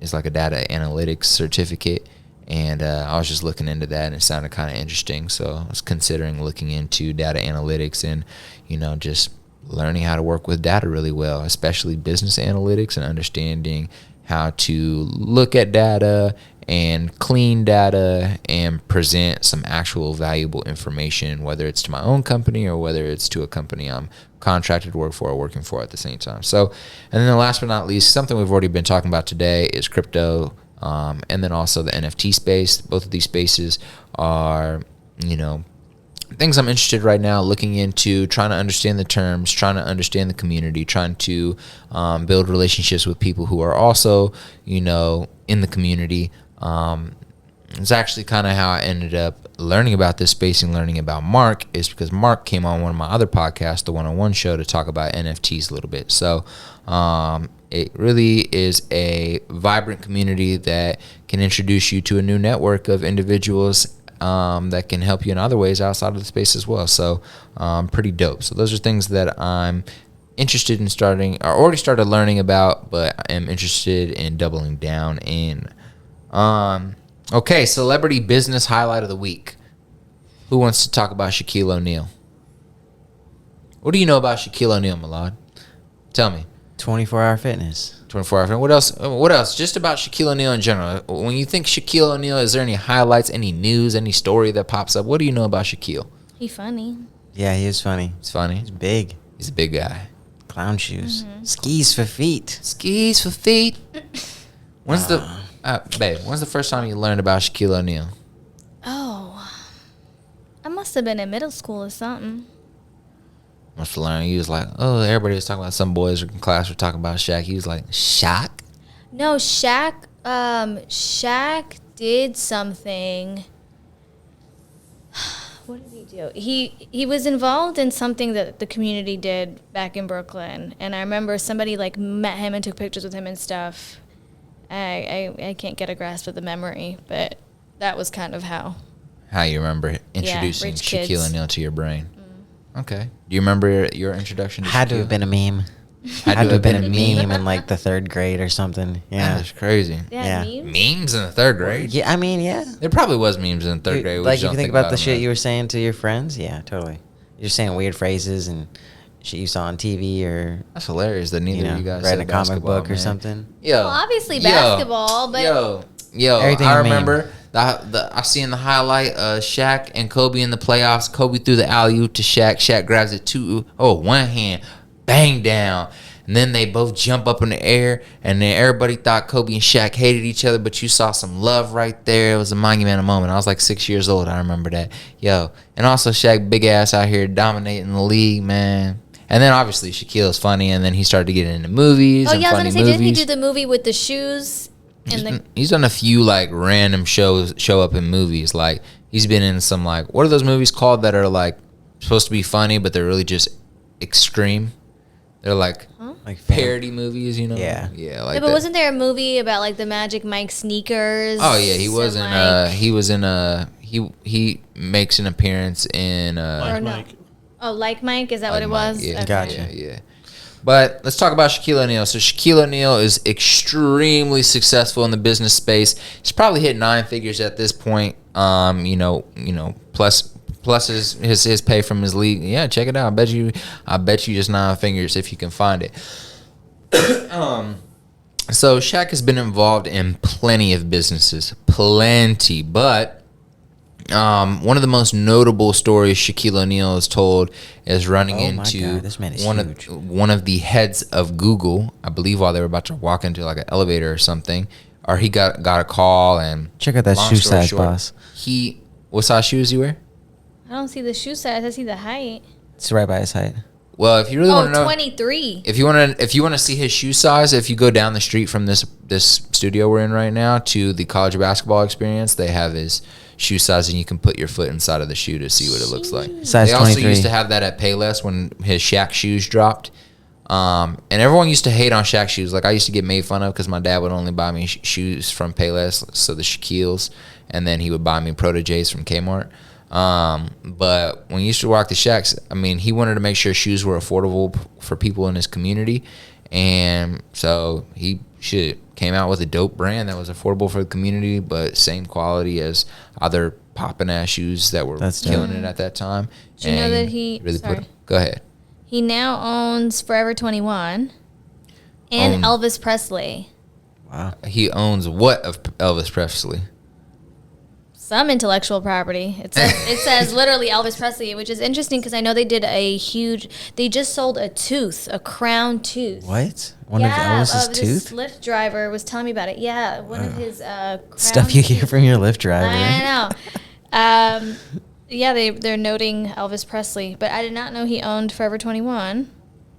is like a data analytics certificate, and I was just looking into that, and it sounded kind of interesting. So I was considering looking into data analytics and, you know, just learning how to work with data really well, especially business analytics and understanding how to look at data and clean data and present some actual valuable information, whether it's to my own company or whether it's to a company I'm contracted to work for or working for at the same time. So, and then the last but not least, something we've already been talking about today is crypto, and then also the NFT space. Both of these spaces are, you know, things I'm interested right now, looking into, trying to understand the terms, trying to understand the community, trying to build relationships with people who are also, you know, in the community. It's actually kind of how I ended up learning about this space and learning about Mark, is because Mark came on one of my other podcasts, the One-on-One Show, to talk about NFTs a little bit. So it really is a vibrant community that can introduce you to a new network of individuals that can help you in other ways outside of the space as well. So pretty dope. So those are things that I'm interested in starting, or already started learning about, but I am interested in doubling down in. Okay, celebrity business highlight of the week. Who wants to talk about Shaquille O'Neal? What do you know about Shaquille O'Neal, Milad? Tell me. 24-hour fitness. 24 hour. What else? What else? Just about Shaquille O'Neal in general. When you think Shaquille O'Neal, is there any highlights, any news, any story that pops up? What do you know about Shaquille? He funny. Yeah, he is funny. He's funny. He's big. He's a big guy. Clown shoes. Skis for feet. Skis for feet. When's Babe, when's the first time you learned about Shaquille O'Neal? Oh, I must have been in middle school or something. Must have learned. He was like, oh, everybody was talking about, some boys in class were talking about Shaq. He was like, Shaq? No, Shaq. Shaq did something. What did he do? He was involved in something that the community did back in Brooklyn, and I remember somebody like met him and took pictures with him and stuff. I can't get a grasp of the memory, but that was kind of how you remember introducing rich Shaquille kids. O'Neal to your brain. Okay. Do you remember your introduction to Had to Shaquille? have been a meme. Had to have been a meme in like the 3rd grade or something. Yeah. That's crazy. yeah. Yeah. Memes? Memes in the 3rd grade? Yeah, I mean, yeah. There probably was memes in the 3rd grade. We Like, just if don't you think about the them shit as- you were saying to your friends, yeah, totally. You're saying weird phrases and shit you saw on TV or, That's hilarious that neither you know, of you guys read said a comic basketball, book or man. something. Yo, Well, obviously basketball, but yo, Everything I a meme. remember I see in the highlight Shaq and Kobe in the playoffs. Kobe threw the alley-oop to Shaq. Shaq grabs it one hand, bang down. And then they both jump up in the air, and then everybody thought Kobe and Shaq hated each other, but you saw some love right there. It was a monumental moment. I was like 6 years old. I remember that. Yo, and also Shaq, big ass out here dominating the league, man. And then obviously Shaquille's funny, and then he started to get into movies oh and yeah, I was funny gonna say, didn't he movies. do the movie with the shoes and the? He's done a few like random shows show up in movies. Like he's been in some like, what are those movies called that are like supposed to be funny but they're really just extreme? They're like Like parody movies, you know? Yeah. Yeah, like Yeah, but that. wasn't there a movie about like the Magic Mike sneakers? Oh yeah, he was in and, he was in he makes an appearance in Like Or no. Mike. Oh, like Mike? Is that what Like it Mike, was? Yeah, Okay. Gotcha. yeah. But let's talk about Shaquille O'Neal. So Shaquille O'Neal is extremely successful in the business space. He's probably hit 9 figures at this point. Plus his pay from his league. Yeah, check it out. I bet you just 9 figures if you can find it. So Shaq has been involved in plenty of businesses, but one of the most notable stories Shaquille O'Neal has told is running Oh my into God, this man is huge. one of the heads of Google, I believe, while they were about to walk into like an elevator or something, or he got a call and Check out that long shoe story size, short, boss. What size shoes you wear? I don't see the shoe size. I see the height. It's right by his height. Well, if you really want Oh, to know, 23. if you want to see his shoe size, if you go down the street from this studio we're in right now to the college basketball experience, they have his shoe size, and you can put your foot inside of the shoe to see what it looks like. Size They also 23. used to have that at Payless when his Shaq shoes dropped. And everyone used to hate on Shaq shoes. Like I used to get made fun of because my dad would only buy me shoes from Payless, so the Shaquilles, and then he would buy me Proteges from Kmart. But when you used to walk the Shaqs, I mean, he wanted to make sure shoes were affordable for people in his community, and so he came out with a dope brand that was affordable for the community, but same quality as other poppin' ass shoes that were That's dope. killing it at that time. Do you know And that he- sorry. Go ahead. He now owns Forever 21 and Elvis Presley. Wow. He owns what of Elvis Presley? Some intellectual property. It says literally Elvis Presley, which is interesting because I know they just sold a crown tooth. What? One of Elvis's this tooth? Lyft driver was telling me about it. Yeah, one of his crown Stuff you hear teeth. from your Lyft driver. I know. Yeah, they're noting Elvis Presley, but I did not know he owned Forever 21.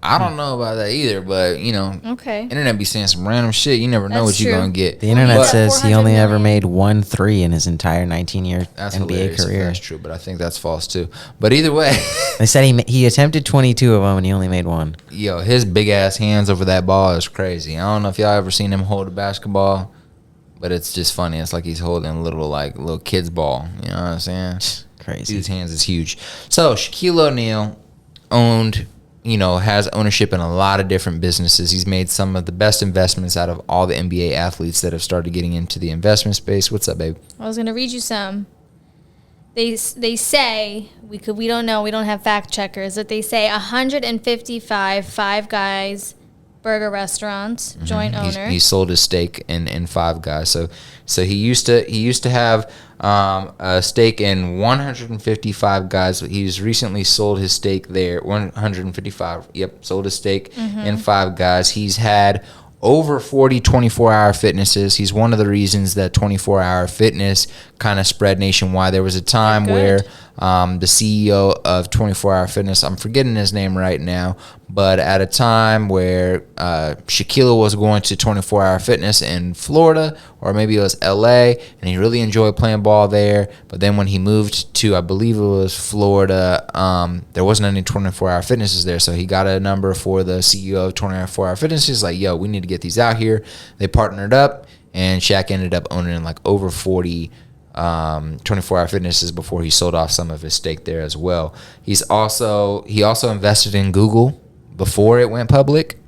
I don't know about that either, but you know, Okay. internet be saying some random shit. You never know That's what you're true. gonna get. The internet But- says he 400 only ever million. made 1 3 in his entire 19-year That's NBA hilarious if career. that's true, but I think that's false too. But either way, They said he attempted 22 of them and he only made 1. yo, his big ass hands over that ball is crazy. I don't know if y'all ever seen him hold a basketball, but it's just funny. It's like he's holding a little kid's ball. You know what I'm saying? Crazy. Dude's hands is huge. So Shaquille O'Neal has ownership in a lot of different businesses. He's made some of the best investments out of all the NBA athletes that have started getting into the investment space. What's up, babe? I was gonna read you some. They say we don't know, we don't have fact checkers, but they say 155 Five Guys burger restaurants, joint owner. He sold his stake in Five Guys. So he used to have a stake in 155 Guys. He's recently sold his stake there. 155. Yep, sold his stake in Five Guys. He's had over 40 24-hour fitnesses. He's one of the reasons that 24-hour fitness kind of spread nationwide. There was a time where the CEO of 24-hour fitness, I'm forgetting his name right now, but at a time where Shaquille was going to 24-hour fitness in Florida, or maybe it was LA, and he really enjoyed playing ball there. But then when he moved to, I believe it was Florida, there wasn't any 24-hour fitnesses there. So he got a number for the CEO of 24-hour fitness. He's like, yo, we need to get these out here. They partnered up, and Shaq ended up owning like over 40 24-hour fitnesses before he sold off some of his stake there as well. He also invested in Google before it went public.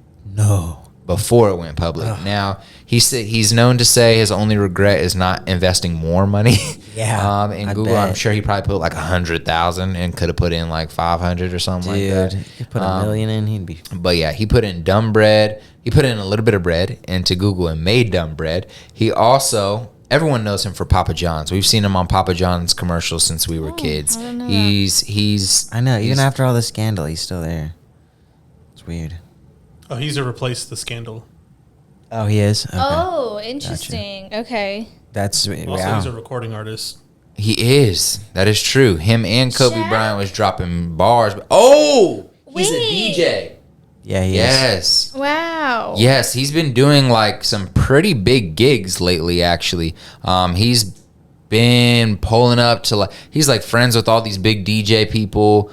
Before it went public. Now he's known to say his only regret is not investing more money. In Google. Bet. I'm sure he probably put like 100,000 and could have put in like 500 or something like that. Dude, he put $1 million in, he'd be. But yeah, he put in dumb bread. He put in a little bit of bread into Google and made dumb bread. He also, everyone knows him for Papa John's. We've seen him on Papa John's commercials since we were kids. I know I know. Even after all the scandal, he's still there. It's weird. Oh, he's replaced the scandal. Oh, he is? Okay. Oh, interesting. Gotcha. Okay. That's also, wow. He's a recording artist. He is. That is true. Him and Kobe Bryant was dropping bars. Oh, he's a DJ. Yeah, he is. Wow. Yes, he's been doing like some pretty big gigs lately, actually. He's been pulling up to he's like friends with all these big DJ people.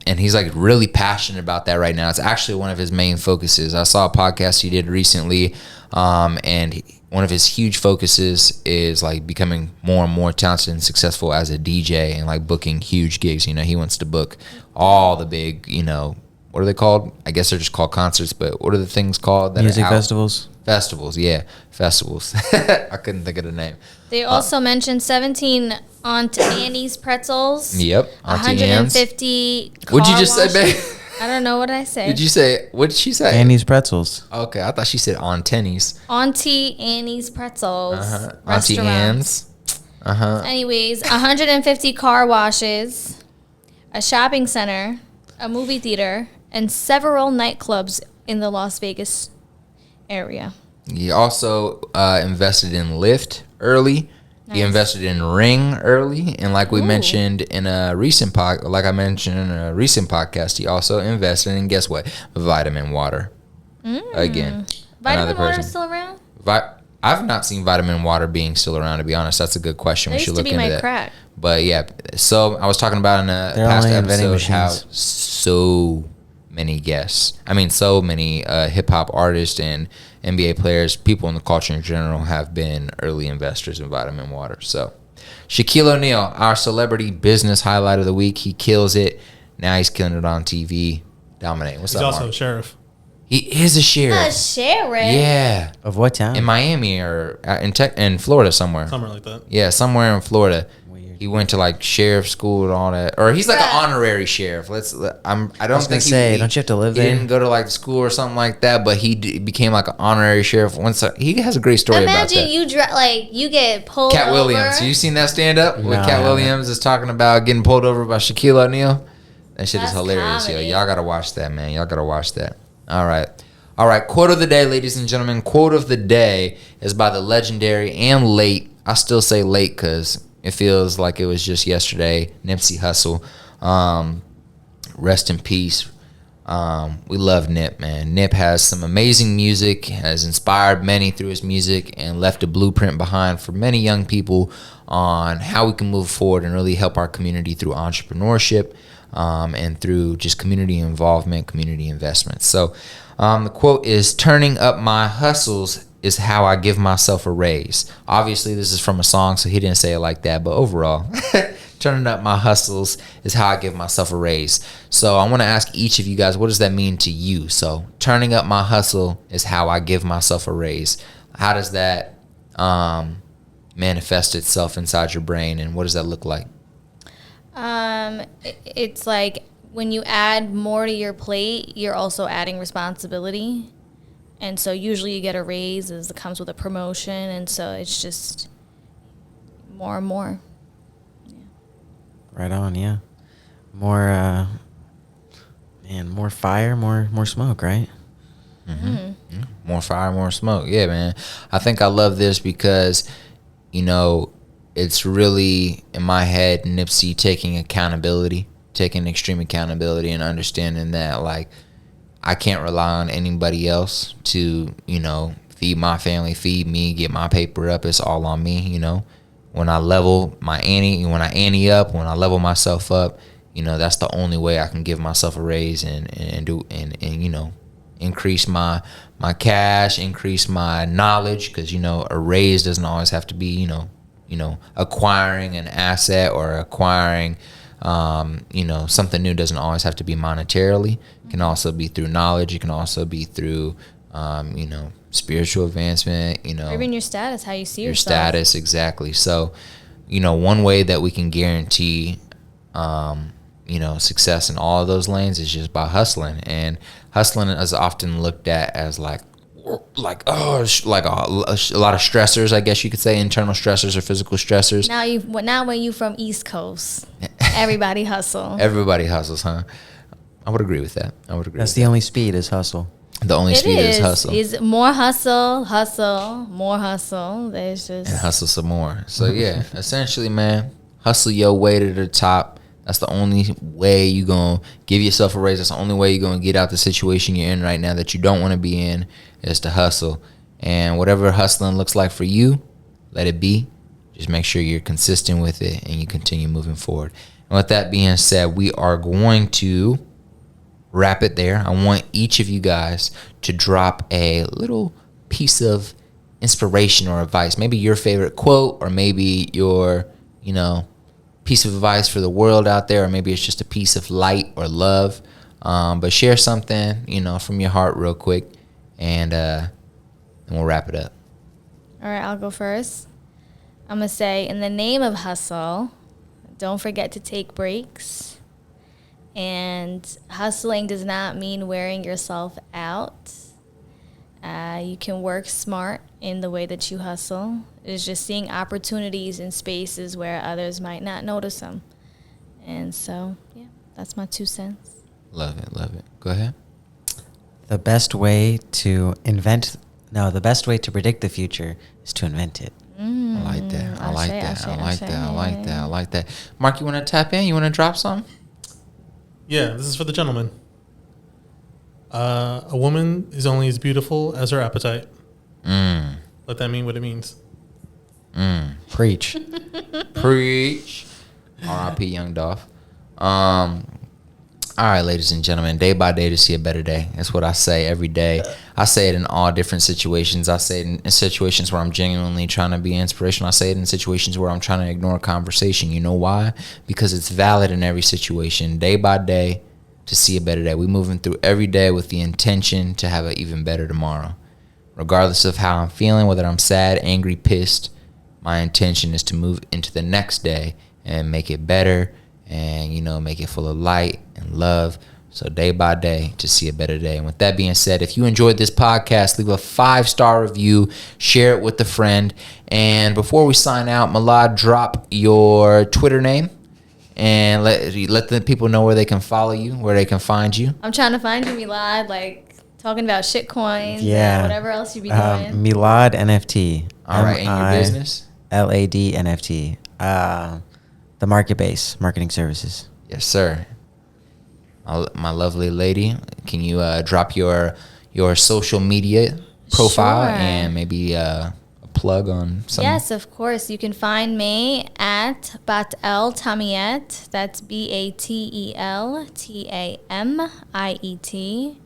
And he's like really passionate about that right now. It's actually one of his main focuses. I saw a podcast he did recently, and one of his huge focuses is like becoming more and more talented and successful as a DJ and like booking huge gigs. You know, he wants to book all the big, what are they called? I guess they're just called concerts, but what are the things called? That Music festivals? Festivals, yeah. Festivals. I couldn't think of the name. They also mentioned 17 Aunt Annie's pretzels. Yep. Auntie 150 car What'd you just say, babe? I don't know what I said. What did she say? Annie's pretzels. Okay, I thought she said Auntie's. Auntie Annie's pretzels. Auntie Anne's. Anyways, 150 car washes, a shopping center, a movie theater, and several nightclubs in the Las Vegas area. He also invested in Lyft early. Nice. He invested in Ring early, and like we mentioned in a recent podcast, he also invested in, guess what? Vitamin Water. Again, Vitamin Water still around? I've not seen Vitamin Water being still around, to be honest. That's a good question. We should look into that. Used to be my crack. But yeah, so I was talking about in a past episode how so many guests, so many hip hop artists and NBA players, people in the culture in general, have been early investors in Vitamin Water. So Shaquille O'Neal, our celebrity business highlight of the week. He kills it. Now he's killing it on TV. Dominating. What's up, He's also Mark? a sheriff. He is a sheriff. A sheriff? Yeah. Of what town? In Miami or in Florida somewhere. Somewhere like that. Yeah, somewhere in Florida. Weird. He went to like sheriff school and all that, or he's like an honorary sheriff. I don't think don't you have to live there? He didn't go to like school or something like that, but he became like an honorary sheriff. He has a great story about that. Imagine you get pulled Cat over. Williams. You seen that stand up where No, Cat Williams is talking about getting pulled over by Shaquille O'Neal? That shit is That's hilarious, comedy. yo. Y'all gotta watch that, man. Y'all gotta watch that. All right. Quote of the day, ladies and gentlemen. Quote of the day is by the legendary and late. I still say late because it feels like it was just yesterday. Nipsey Hussle. Rest in peace. We love Nip, man. Nip has some amazing music, has inspired many through his music, and left a blueprint behind for many young people on how we can move forward and really help our community through entrepreneurship and through just community involvement, community investments. So the quote is, "Turning up my hustles is how I give myself a raise." Obviously, this is from a song, so he didn't say it like that, but overall, turning up my hustles is how I give myself a raise. So I want to ask each of you guys, what does that mean to you? So turning up my hustle is how I give myself a raise. How does that manifest itself inside your brain, and what does that look like? It's like when you add more to your plate, you're also adding responsibility. And so usually you get a raise as it comes with a promotion. And so it's just more and more. Yeah. Right on, yeah. More, more fire, more smoke, right? Mm-hmm. More fire, more smoke. Yeah, man. I think I love this because, you know, it's really in my head Nipsey taking accountability, taking extreme accountability, and understanding that like I can't rely on anybody else to, you know, feed my family, feed me, get my paper up. It's all on me, you know. When I level my ante, when I ante up, when I level myself up, you know, that's the only way I can give myself a raise and you know, increase my cash, increase my knowledge, because, you know, a raise doesn't always have to be, you know, acquiring an asset or acquiring you know, something new doesn't always have to be monetarily. It can also be through knowledge. It can also be through you know, spiritual advancement, you know, or even your status, how you see your yourself. status, exactly. So, you know, one way that we can guarantee you know, success in all of those lanes is just by hustling. And hustling is often looked at as like a lot of stressors, I guess you could say, internal stressors or physical stressors. Now when you from East Coast, everybody hustle. Everybody hustles, huh? I would agree with that. That's the only speed is hustle. The only speed is hustle. Is more hustle, more hustle. There's just and hustle some more. So yeah, essentially, man, hustle your way to the top. That's the only way you're gonna give yourself a raise. That's the only way you're gonna get out the situation you're in right now that you don't want to be in, is to hustle. And whatever hustling looks like for you, let it be. Just make sure you're consistent with it and you continue moving forward. And with that being said, we are going to wrap it there. I want each of you guys to drop a little piece of inspiration or advice. Maybe your favorite quote, or maybe your, you know, piece of advice for the world out there, or maybe it's just a piece of light or love. But share something, you know, from your heart real quick, and we'll wrap it up. All right, I'll go first. I'm going to say, in the name of hustle, don't forget to take breaks. And hustling does not mean wearing yourself out. You can work smart in the way that you hustle. It's just seeing opportunities in spaces where others might not notice them. And so, yeah, that's my 2 cents. Love it, love it. Go ahead. The best way to predict the future is to invent it. I like that. I like that. Mark, you want to tap in? You want to drop something? Yeah, this is for the gentleman. A woman is only as beautiful as her appetite. Let that mean what it means. Preach. Preach. R.I.P. Young Dolph. All right, ladies and gentlemen, day by day to see a better day. That's what I say every day. I say it in all different situations. I say it in situations where I'm genuinely trying to be inspirational. I say it in situations where I'm trying to ignore a conversation. You know why? Because it's valid in every situation. Day by day to see a better day. We're moving through every day with the intention to have an even better tomorrow. Regardless of how I'm feeling, whether I'm sad, angry, pissed, my intention is to move into the next day and make it better, and, you know, make it full of light and love. So day by day to see a better day. And with that being said, if you enjoyed this podcast, leave a 5-star review, share it with a friend. And before we sign out, Milad, drop your Twitter name and let the people know where they can follow you, where they can find you. I'm trying to find you, Milad, like talking about shit coins Yeah. and whatever else you be doing. Milad NFT. All right, and your business? LAD NFT. The market base, marketing services. Yes, sir. My lovely lady, can you drop your social media profile Sure. and maybe a plug on something? Yes, of course. You can find me at Batel Tamiet. That's BATEL TAMIET.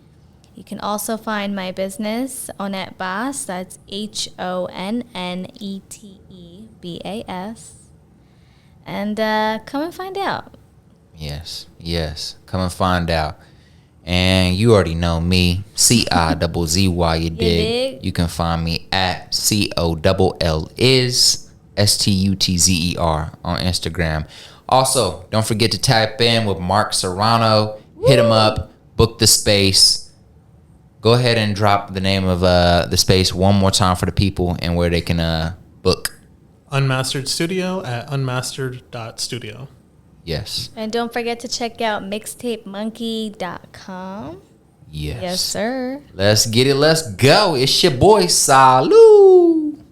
You can also find my business Onet Bas. That's HONNETEBAS. And come and find out. Yes. Come and find out. And you already know me, CIZZY, you dig? You can find me at COLLIS STUTZER on Instagram. Also, don't forget to tap in with Mark Serrano. Hit him up, book the space. Go ahead and drop the name of the space one more time for the people and where they can book. Unmastered Studio at unmastered.studio. Yes. And don't forget to check out mixtapemonkey.com. Yes. Yes, sir. Let's get it. Let's go. It's your boy, Salud.